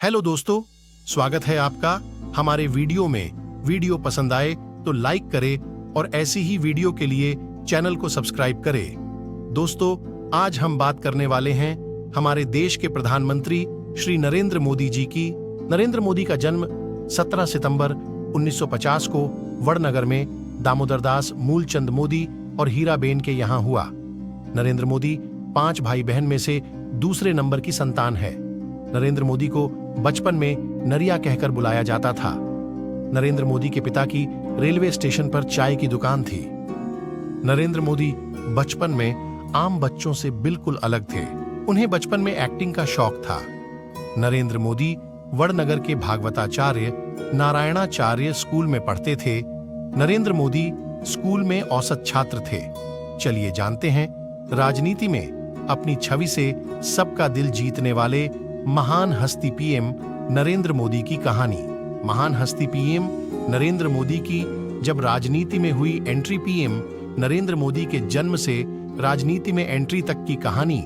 Hello दोस्तों, स्वागत है आपका हमारे वीडियो में। वीडियो पसंद आए तो लाइक करें और ऐसी ही वीडियो के लिए चैनल को सब्सक्राइब करें। दोस्तों, आज हम बात करने वाले हैं हमारे देश के प्रधानमंत्री श्री नरेंद्र मोदी जी की। नरेंद्र मोदी का जन्म 17 सितंबर 1950 को वडनगर में दामोदरदास मूलचंद मोदी और हीराबेन के यहाँ हुआ। नरेंद्र मोदी 5 भाई बहन में से दूसरे नंबर की संतान है। नरेंद्र मोदी को बचपन में नरिया कहकर बुलाया जाता था। नरेंद्र मोदी के पिता की रेलवे स्टेशन पर चाय की दुकान थी। नरेंद्र मोदी बचपन में आम बच्चों से बिल्कुल अलग थे। उन्हें बचपन में एक्टिंग का शौक था। नरेंद्र मोदी वडनगर के भागवताचार्य नारायणाचार्य स्कूल में पढ़ते थे। नरेंद्र मोदी स्कूल में औसत छात्र थे। चलिए जानते हैं राजनीति में अपनी छवि से सबका दिल जीतने वाले महान हस्ती पीएम नरेंद्र मोदी की कहानी। महान हस्ती पीएम नरेंद्र मोदी की जब राजनीति में हुई एंट्री। पीएम नरेंद्र मोदी के जन्म से राजनीति में एंट्री तक की कहानी।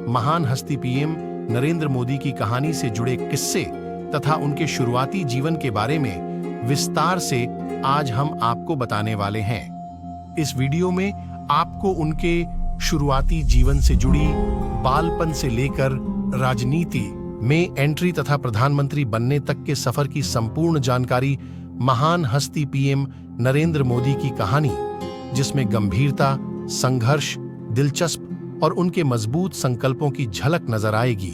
महान हस्ती पीएम नरेंद्र मोदी की कहानी से जुड़े किस्से तथा उनके शुरुआती जीवन के बारे में विस्तार से आज हम आपको बताने वाले हैं। इस वीडियो में आपको उनके शुरुआती जीवन से जुड़ी बालपन से लेकर राजनीति में एंट्री तथा प्रधानमंत्री बनने तक के सफर की संपूर्ण जानकारी महान हस्ती पीएम नरेंद्र मोदी की कहानी, जिसमें गंभीरता, संघर्ष, दिलचस्प और उनके मजबूत संकल्पों की झलक नजर आएगी।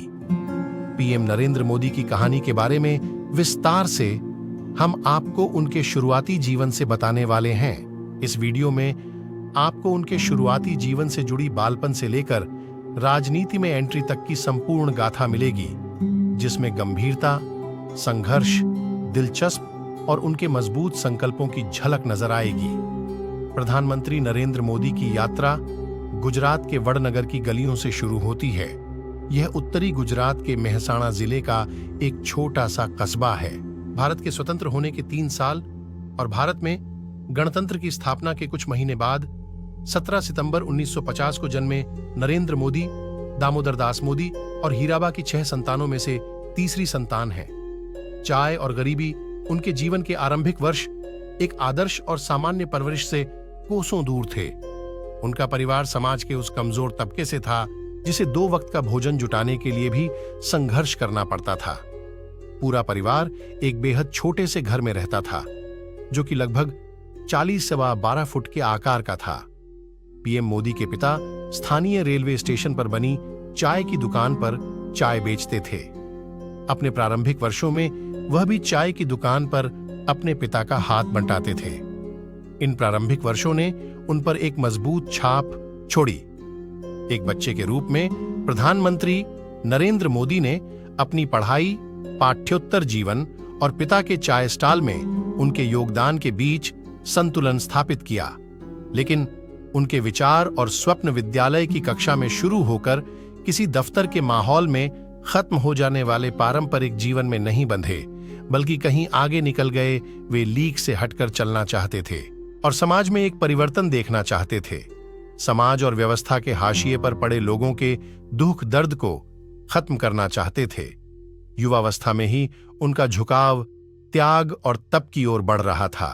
पीएम नरेंद्र मोदी की कहानी के बारे में विस्तार से हम आपको उनके शुरुआती जीवन से बताने वाले हैं। इस वीडियो में आपको उनके शुरुआती जीवन से जुड़ी बालपन से लेकर राजनीति में एंट्री तक की संपूर्ण गाथा मिलेगी, जिसमें गंभीरता, संघर्ष, दिलचस्प और उनके मजबूत संकल्पों की झलक नजर आएगी। प्रधानमंत्री नरेंद्र मोदी की यात्रा गुजरात के वडनगर की गलियों से शुरू होती है। यह उत्तरी गुजरात के मेहसाणा जिले का एक छोटा सा कस्बा है। भारत के स्वतंत्र होने के 3 साल और भारत में गणतंत्र की स्थापना के कुछ महीने बाद 17 सितंबर 1950 को जन्मे नरेंद्र मोदी दामोदरदास मोदी और हीराबा की 6 संतानों में से तीसरी संतान है। चाय और गरीबी उनके जीवन के आरंभिक वर्ष एक आदर्श और सामान्य परवरिश से कोसों दूर थे। उनका परिवार समाज के उस कमजोर तबके से था जिसे 2 वक्त का भोजन जुटाने के लिए भी संघर्ष करना पड़ता था। पूरा परिवार एक बेहद छोटे से घर में रहता था, जो कि लगभग 40-12 फुट के आकार का था। पीएम मोदी के पिता स्थानीय रेलवे स्टेशन पर बनी चाय की दुकान पर चाय बेचते थे। अपने प्रारंभिक वर्षों में वह भी चाय की दुकान पर अपने पिता का हाथ बंटाते थे। इन प्रारंभिक वर्षों ने उन पर एक मजबूत छाप छोड़ी। एक बच्चे के रूप में प्रधानमंत्री नरेंद्र मोदी ने अपनी पढ़ाई, पाठ्योत्तर जीवन और पिता के चाय स्टॉल में उनके योगदान के बीच संतुलन स्थापित किया। लेकिन उनके विचार और स्वप्न विद्यालय की कक्षा में शुरू होकर किसी दफ्तर के माहौल में खत्म हो जाने वाले पारंपरिक जीवन में नहीं बंधे, बल्कि कहीं आगे निकल गए। वे लीक से हटकर चलना चाहते थे और समाज में एक परिवर्तन देखना चाहते थे। समाज और व्यवस्था के हाशिए पर पड़े लोगों के दुख दर्द को खत्म करना चाहते थे। युवावस्था में ही उनका झुकाव त्याग और तप की ओर बढ़ रहा था।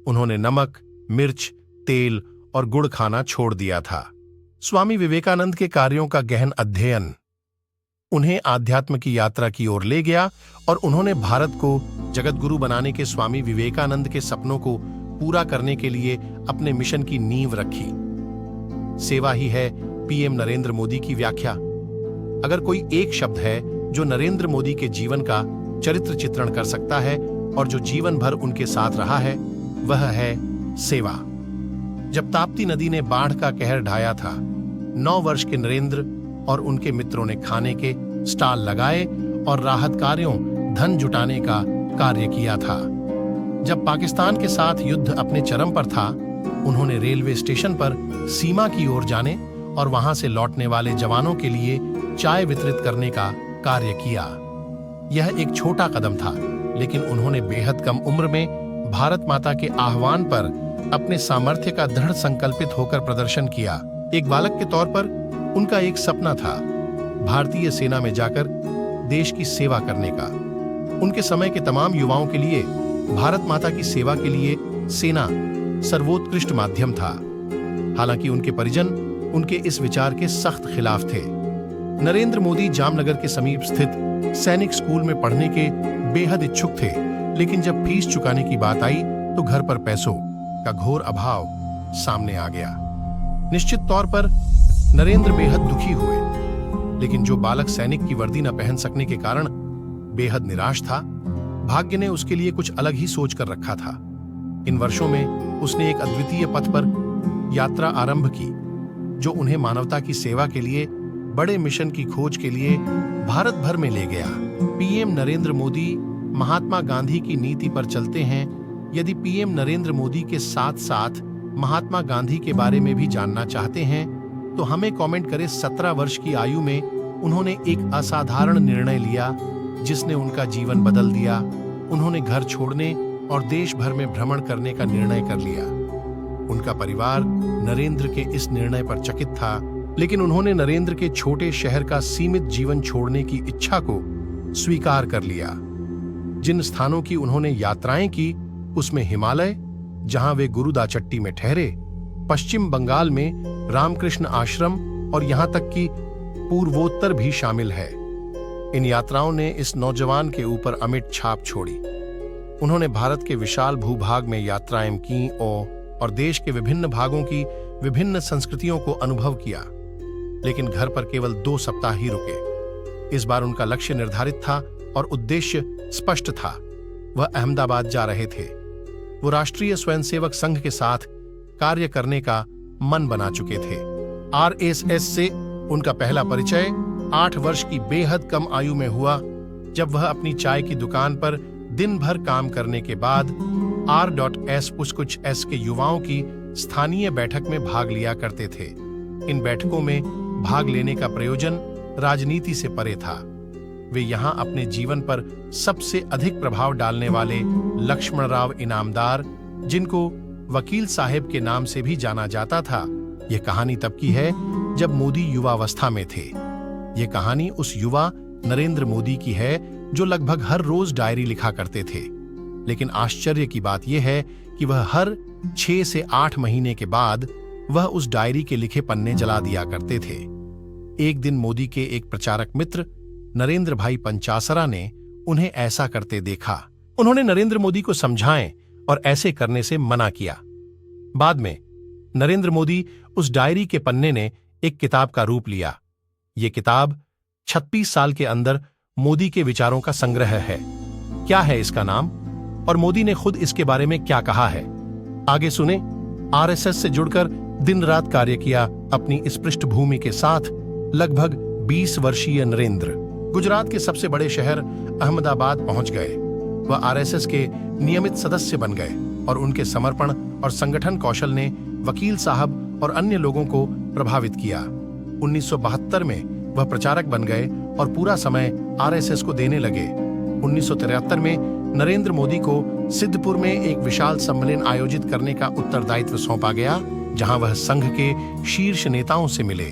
उन्होंने नमक, मिर्च, तेल और गुड़ खाना छोड़ दिया था। स्वामी विवेकानंद के कार्यों का गहन अध्ययन उन्हें आध्यात्म की यात्रा की ओर ले गया और उन्होंने भारत को जगतगुरु बनाने के स्वामी विवेकानंद के सपनों को पूरा करने के लिए अपने मिशन की नींव रखी। सेवा ही है पीएम नरेंद्र मोदी की व्याख्या। अगर कोई एक शब्द है जो नरेंद्र मोदी के जीवन का चरित्र चित्रण कर सकता है और जो जीवन भर उनके साथ रहा है, वह है सेवा। जब ताप्ती नदी ने बाढ़ का कहर ढाया था, 9 वर्ष के नरेंद्र और उनके मित्रों ने खाने के स्टॉल लगाए और राहत कार्यों, धन जुटाने का कार्य किया था। जब पाकिस्तान के साथ युद्ध अपने चरम पर था, उन्होंने रेलवे स्टेशन पर सीमा की ओर जाने और वहां से लौटने वाले जवानों के लिए चाय वितरित करने का कार्य किया। यह एक छोटा कदम था, लेकिन उन्होंने बेहद कम उम्र में भारत माता के आह्वान पर अपने सामर्थ्य का दृढ़ संकल्पित होकर प्रदर्शन किया। एक बालक के तौर पर उनका एक सपना था भारतीय सेना में जाकर देश की सेवा करने का। उनके समय के तमाम युवाओं के लिए भारत माता की सेवा के लिए सेना सर्वोत्कृष्ट माध्यम था। हालांकि उनके परिजन उनके इस विचार के सख्त खिलाफ थे। नरेंद्र मोदी जामनगर के समीप स्थित सैनिक स्कूल में पढ़ने के बेहद इच्छुक थे, लेकिन जब फीस चुकाने की बात आई तो घर पर पैसों का घोर अभाव सामने आ गया। निश्चित तौर पर नरेंद्र बेहद दुखी हुए, लेकिन जो बालक सैनिक की वर्दी न पहन सकने के कारण बेहद निराश था, भाग्य ने उसके लिए कुछ अलग ही सोच कर रखा था। इन वर्षों में उसने एक अद्वितीय पथ पर यात्रा आरंभ की, जो उन्हें मानवता की सेवा के लिए बड़े मिशन की खोज के लिए भारत भर में ले गया। पीएम नरेंद्र मोदी महात्मा गांधी की नीति पर चलते हैं। यदि पीएम नरेंद्र मोदी के साथ साथ महात्मा गांधी के बारे में भी जानना चाहते हैं तो हमें कमेंट करें। 17 वर्ष की आयु में उन्होंने एक असाधारण निर्णय लिया जिसने उनका जीवन बदल दिया। उन्होंने घर छोड़ने और देश भर में भ्रमण करने का निर्णय कर लिया। उनका परिवार नरेंद्र के इस निर्णय पर चकित था, लेकिन उन्होंने नरेंद्र के छोटे शहर का सीमित जीवन छोड़ने की इच्छा को स्वीकार कर लिया। जिन स्थानों की उन्होंने यात्राएं की उसमें हिमालय, जहां वे गुरुदाचट्टी में ठहरे, पश्चिम बंगाल में रामकृष्ण आश्रम और यहां तक कि पूर्वोत्तर भी शामिल है। इन यात्राओं ने इस नौजवान के ऊपर अमिट छाप छोड़ी। उन्होंने भारत के विशाल भूभाग में यात्राएं की और देश के विभिन्न भागों की विभिन्न संस्कृतियों को अनुभव किया, लेकिन घर पर केवल 2 सप्ताह ही रुके। इस बार उनका लक्ष्य निर्धारित था और उद्देश्य स्पष्ट था। वह अहमदाबाद जा रहे थे। वो राष्ट्रीय स्वयंसेवक संघ के साथ कार्य करने का मन बना चुके थे। आरएसएस से उनका पहला परिचय 8 वर्ष की बेहद कम आयु में हुआ, जब वह अपनी चाय की दुकान पर दिन भर काम करने के बाद R.S. कुछ एस के युवाओं की स्थानीय बैठक में भाग लिया करते थे। इन बैठकों में भाग लेने का प्रयोजन राजनीति से परे था। वे यहां अपने जीवन पर सबसे अधिक प्रभाव डालने वाले लक्ष्मणराव इनामदार, जिनको वकील साहब के नाम से भी जाना जाता था। यह कहानी तब की है जब मोदी युवावस्था में थे। यह कहानी उस युवा नरेंद्र मोदी की है जो लगभग हर रोज डायरी लिखा करते थे। लेकिन आश्चर्य की बात यह है कि वह हर 6 से 8 महीने के बाद वह उस डायरी के लिखे पन्ने जला दिया करते थे। एक दिन मोदी के एक प्रचारक मित्र नरेंद्र भाई पंचासरा ने उन्हें ऐसा करते देखा। उन्होंने नरेंद्र मोदी को समझाएं और ऐसे करने से मना किया। बाद में नरेंद्र मोदी उस डायरी के पन्ने ने एक किताब का रूप लिया। यह किताब 36 साल के अंदर मोदी के विचारों का संग्रह है। क्या है इसका नाम और मोदी ने खुद इसके बारे में क्या कहा है, आगे सुने। आरएसएस से जुड़कर दिन रात कार्य किया अपनी इस पृष्ठभूमि के साथ लगभग 20 वर्षीय नरेंद्र गुजरात के सबसे बड़े शहर अहमदाबाद पहुंच गए। वह आरएसएस के नियमित सदस्य बन गए और उनके समर्पण और संगठन कौशल ने वकील साहब और अन्य लोगों को प्रभावित किया। 1972 में वह प्रचारक बन गए और पूरा समय आरएसएस को देने लगे। 1973 में नरेंद्र मोदी को सिद्धपुर में एक विशाल सम्मेलन आयोजित करने का उत्तरदायित्व सौंपा गया, जहां वह संघ के शीर्ष नेताओं से मिले।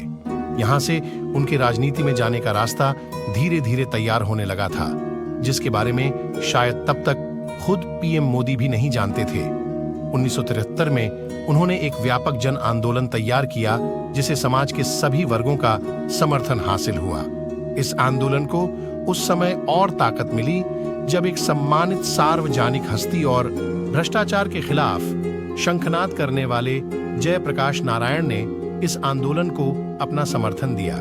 यहां से उनके राजनीति में जाने का रास्ता धीरे धीरे तैयार होने लगा था, जिसके बारे में शायद तब तक खुद पीएम मोदी भी नहीं जानते थे। 1973 में उन्होंने एक व्यापक जन आंदोलन तैयार किया, जिसे समाज के सभी वर्गों का समर्थन हासिल हुआ। इस आंदोलन को उस समय और ताकत मिली जब एक सम्मानित सार्वजनिक हस्ती और भ्रष्टाचार के खिलाफ शंखनाद करने वाले जयप्रकाश नारायण ने इस आंदोलन को अपना समर्थन दिया।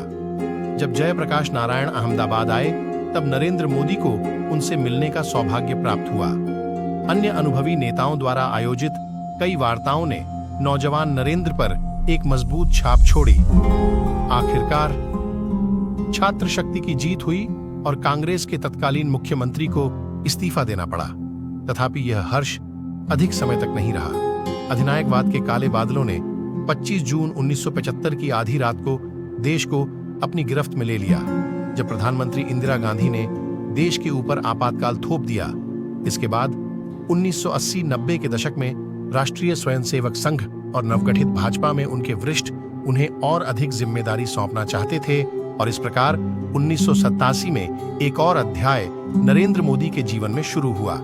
जब जयप्रकाश नारायण अहमदाबाद आए, तब नरेंद्र मोदी को उनसे मिलने का सौभाग्य प्राप्त हुआ। अन्य अनुभवी नेताओं द्वारा आयोजित कई वार्ताओं ने नौजवान नरेंद्र पर एक मजबूत छाप छोड़ी। आखिरकार छात्र शक्ति की जीत हुई और कांग्रेस के तत्कालीन मुख्यमंत्री को इस्तीफा देना पड़ा। तथापि यह हर्ष अधिक समय तक नहीं रहा। अधिनायकवाद के काले बादलों ने 25 जून 1975 की आधी रात को देश को अपनी गिरफ्त में ले लिया, जब प्रधानमंत्री इंदिरा गांधी ने देश के ऊपर आपातकाल थोप दिया। इसके बाद 1980-90 के दशक में राष्ट्रीय स्वयंसेवक संघ और नवगठित भाजपा में उनके वरिष्ठ उन्हें और अधिक जिम्मेदारी सौंपना चाहते थे और इस प्रकार 1987 में एक और अध्याय नरेंद्र मोदी के जीवन में शुरू हुआ।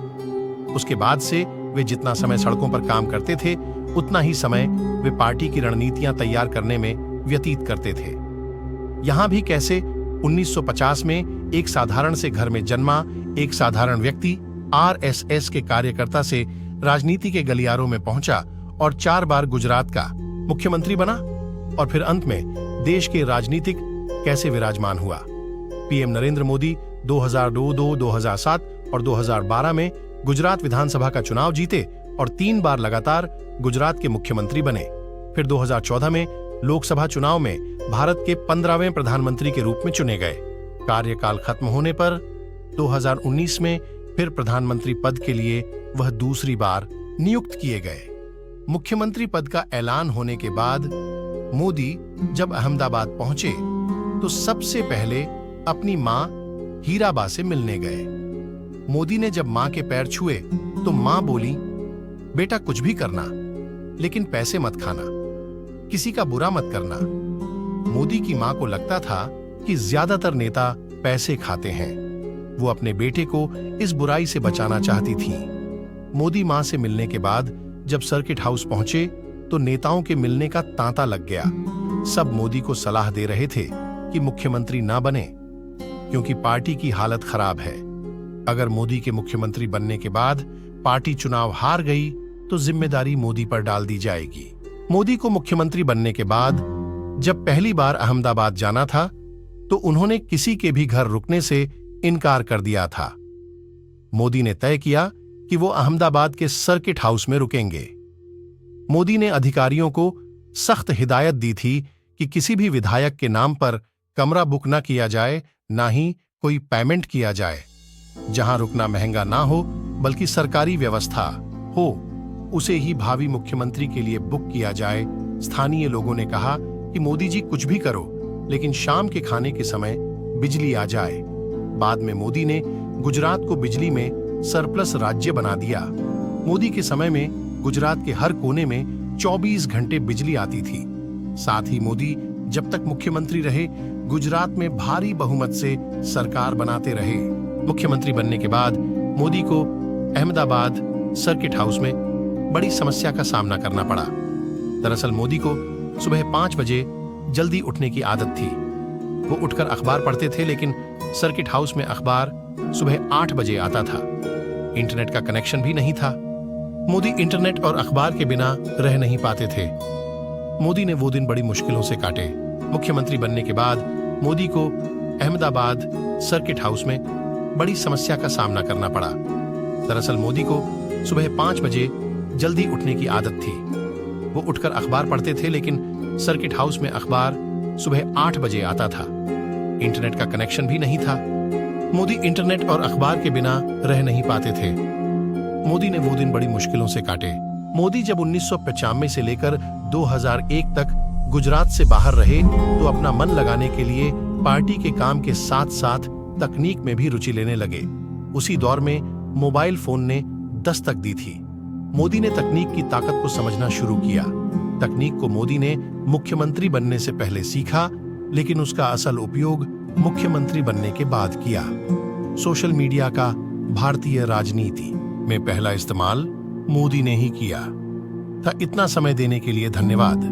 उसके बाद से वे जितना समय सड़कों पर काम करते थे, उतना ही समय वे पार्टी की रणनीतियां तैयार करने में व्यतीत करते थे। यहां भी कैसे 1950 में एक साधारण से घर में जन्मा एक साधारण व्यक्ति आरएसएस के कार्यकर्ता से राजनीति के गलियारों में पहुंचा और 4 बार गुजरात का मुख्यमंत्री बना और फिर अंत में देश के राजनीतिक कैसे विराजमान हुआ। पीएम नरेंद्र मोदी 2002, 2007 और 2012 में गुजरात विधानसभा का चुनाव जीते और 3 बार लगातार गुजरात के मुख्यमंत्री बने। फिर 2014 में लोकसभा चुनाव में भारत के 15वें प्रधानमंत्री के रूप में चुने गए। कार्यकाल खत्म होने पर 2019 में फिर प्रधानमंत्री पद के लिए वह दूसरी बार नियुक्त किए गए। मुख्यमंत्री पद का ऐलान होने के बाद मोदी जब अहमदाबाद पहुंचे तो सबसे पहले अपनी मां हीराबा से मिलने गए। मोदी ने जब मां के पैर छुए तो मां बोली, बेटा कुछ भी करना, लेकिन पैसे मत खाना, किसी का बुरा मत करना। मोदी की मां को लगता था कि ज्यादातर नेता पैसे खाते हैं। वो अपने बेटे को इस बुराई से बचाना चाहती थीं। मोदी मां से मिलने के बाद जब सर्किट हाउस पहुंचे तो नेताओं के मिलने का तांता लग गया। सब मोदी को सलाह दे रहे थे कि मुख्यमंत्री ना बने, क्योंकि पार्टी की हालत खराब है। अगर मोदी के मुख्यमंत्री बनने के बाद पार्टी चुनाव हार गई तो जिम्मेदारी मोदी पर डाल दी जाएगी। मोदी को मुख्यमंत्री बनने के बाद जब पहली बार अहमदाबाद जाना था तो उन्होंने किसी के भी घर रुकने से इनकार कर दिया था। मोदी ने तय किया कि वो अहमदाबाद के सर्किट हाउस में रुकेंगे। मोदी ने अधिकारियों को सख्त हिदायत दी थी कि किसी भी विधायक के नाम पर कमरा बुक न किया जाए, ना ही कोई पेमेंट किया जाए। जहां रुकना महंगा ना हो बल्कि सरकारी व्यवस्था हो, उसे ही भावी मुख्यमंत्री के लिए बुक किया जाए। स्थानीय लोगों ने कहा कि मोदी जी कुछ भी करो, लेकिन शाम के खाने के समय बिजली आ जाए। बाद में मोदी ने गुजरात को बिजली में सरप्लस राज्य बना दिया। मोदी के समय में गुजरात के हर कोने में 24 घंटे बिजली आती थी। साथ ही मोदी जब तक मुख्यमंत्री रहे गुजरात में भारी बहुमत से सरकार बनाते रहे। मुख्यमंत्री बनने के बाद मोदी को अहमदाबाद सर्किट हाउस में बड़ी समस्या का सामना करना पड़ा। दरअसल मोदी को सुबह 5 बजे जल्दी उठने की आदत थी। वो उठकर अखबार पढ़ते थे, लेकिन सर्किट हाउस में अखबार सुबह 8 बजे आता था। इंटरनेट का कनेक्शन भी नहीं था। मोदी इंटरनेट और अखबार के बिना रह नहीं पाते थे। मोदी ने वो दिन बड़ी मुश्किलों से काटे। मुख्यमंत्री बनने के बाद मोदी को अहमदाबाद सर्किट हाउस में बड़ी समस्या का सामना करना पड़ा। दरअसल मोदी को सुबह 5 बजे जल्दी उठने की आदत थी। वो उठकर अखबार पढ़ते थे, लेकिन सर्किट हाउस में अखबार सुबह 8 बजे आता था। इंटरनेट का कनेक्शन भी नहीं था। मोदी इंटरनेट और अखबार के बिना रह नहीं पाते थे। मोदी ने वो दिन बड़ी मुश्किलों से काटे। मोदी जब 1995 से लेकर 2001 तक गुजरात से बाहर रहे तो अपना मन लगाने के लिए पार्टी के काम के साथ साथ तकनीक में भी रुचि लेने लगे। उसी दौर में मोबाइल फोन ने दस्तक दी थी। मोदी ने तकनीक की ताकत को समझना शुरू किया। तकनीक को मोदी ने मुख्यमंत्री बनने से पहले सीखा, लेकिन उसका असल उपयोग मुख्यमंत्री बनने के बाद किया। सोशल मीडिया का भारतीय राजनीति में पहला इस्तेमाल मोदी ने ही किया था। इतना समय देने के लिए धन्यवाद।